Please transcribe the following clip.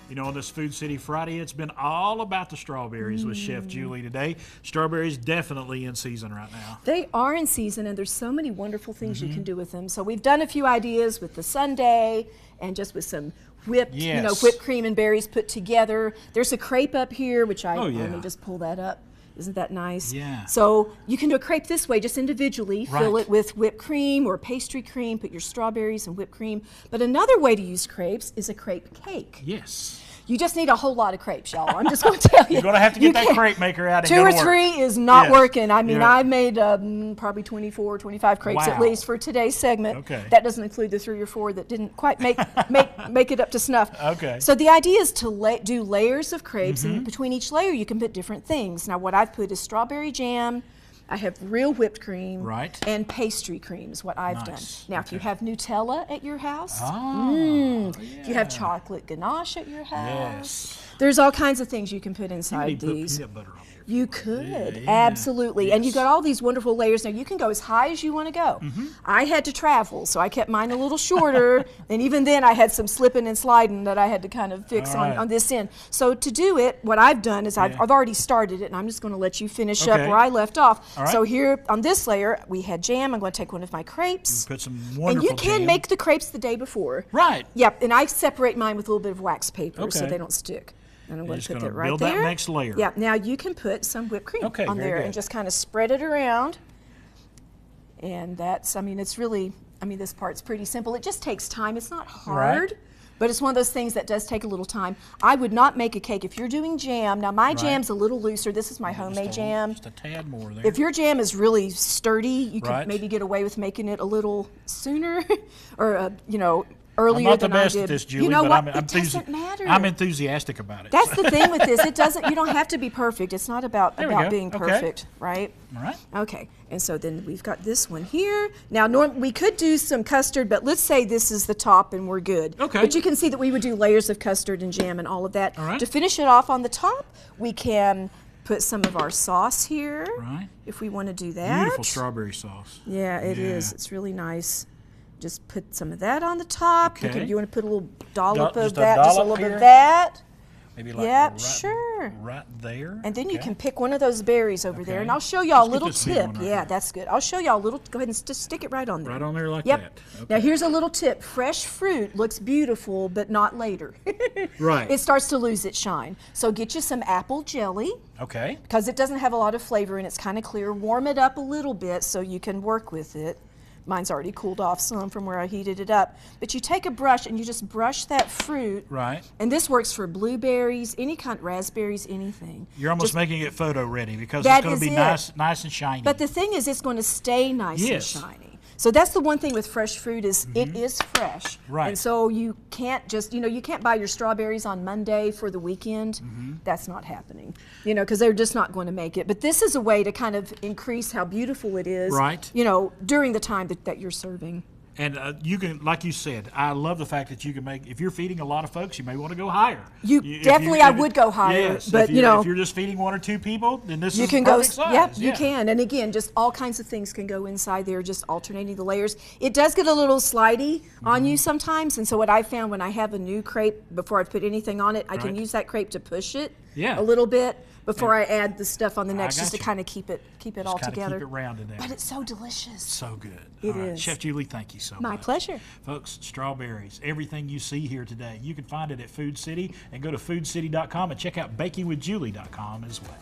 You know, on this Food City Friday, it's been all about the strawberries with Chef Julie today. Strawberries definitely in season right now. They are in season, and there's so many wonderful things you can do with them. So we've done a few ideas with the sundae and just with some whipped, whipped cream and berries put together. There's a crepe up here, which let me just pull that up. Isn't that nice? Yeah. So you can do a crepe this way, just individually. Fill it with whipped cream or pastry cream. Put your strawberries and whipped cream. But another way to use crepes is a crepe cake. Yes. You just need a whole lot of crepes, y'all. I'm just going to tell you. You're going to have to get that crepe maker out and Two or three is not working. I mean, I made probably 24, 25 crepes at least for today's segment. Okay. That doesn't include the 3 or 4 that didn't quite make it up to snuff. Okay. So the idea is to do layers of crepes, and between each layer you can put different things. Now what I've put is strawberry jam. I have real whipped cream and pastry cream is what I've done. Now, if you have Nutella at your house, if you have chocolate ganache at your house, there's all kinds of things you can put inside these. Peanut butter on there. You could, absolutely. And you've got all these wonderful layers. Now, you can go as high as you want to go. I had to travel, so I kept mine a little shorter. And even then, I had some slipping and sliding that I had to kind of fix on this end. So to do it, what I've done is I've already started it, and I'm just going to let you finish up where I left off. So here on this layer, we had jam. I'm going to take one of my crepes. Put some wonderful And you can make the crepes the day before. Right. Yep, and I separate mine with a little bit of wax paper so they don't stick. And I'm going to put that right there. Build that next layer. Yeah, now you can put some whipped cream on there and just kind of spread it around. And that's, I mean, it's really, I mean, this part's pretty simple. It just takes time. It's not hard, but it's one of those things that does take a little time. I would not make a cake if you're doing jam. Now, my jam's a little looser. This is my homemade jam. Just a tad more there. If your jam is really sturdy, you could maybe get away with making it a little sooner or, earlier than I did. I'm not the best at this, Julie, you know but what? It doesn't matter. I'm enthusiastic about it. That's the thing with this. It doesn't. You don't have to be perfect. It's not about being perfect, right? All right. Okay. And so then we've got this one here. Now, we could do some custard, but let's say this is the top and we're good. Okay. But you can see that we would do layers of custard and jam and all of that. All right. To finish it off on the top, we can put some of our sauce here. Right. If we want to do that. Beautiful strawberry sauce. Yeah, it is. It's really nice. Just put some of that on the top. Okay. You want to put a little dollop of that, dollop just a little bit here? of that. Maybe like right there. And then you can pick one of those berries over there, and I'll show y'all a little tip. That's good. I'll show y'all a little. Go ahead and just stick it right on there. Right on there like that. Okay. Now here's a little tip. Fresh fruit looks beautiful, but not later. Right. It starts to lose its shine. So get you some apple jelly. Okay. Because it doesn't have a lot of flavor and it's kind of clear. Warm it up a little bit so you can work with it. Mine's already cooled off some from where I heated it up. But you take a brush and you just brush that fruit. Right. And this works for blueberries, any kind, raspberries, anything. You're almost making it photo ready because it's going to be nice and shiny. But the thing is, it's going to stay nice and shiny. So that's the one thing with fresh fruit is it is fresh. Right. And so you can't just, you can't buy your strawberries on Monday for the weekend. That's not happening, because they're just not going to make it. But this is a way to kind of increase how beautiful it is, during the time that you're serving. And you can, like you said, I love the fact that you can make, if you're feeding a lot of folks, you may want to go higher. I would go higher. Yes, but if you're just feeding 1 or 2 people, then this is perfect size. Yep, you can. And again, just all kinds of things can go inside there, just alternating the layers. It does get a little slidey on you sometimes. And so what I found when I have a new crepe, before I put anything on it, I can use that crepe to push it a little bit before I add the stuff on the next, just to kind of keep it all together. Keep it round in there. But it's so delicious. So good. It is. Chef Julie, thank you so much. My pleasure. Folks, strawberries, everything you see here today, you can find it at Food City, and go to foodcity.com and check out bakingwithjulie.com as well.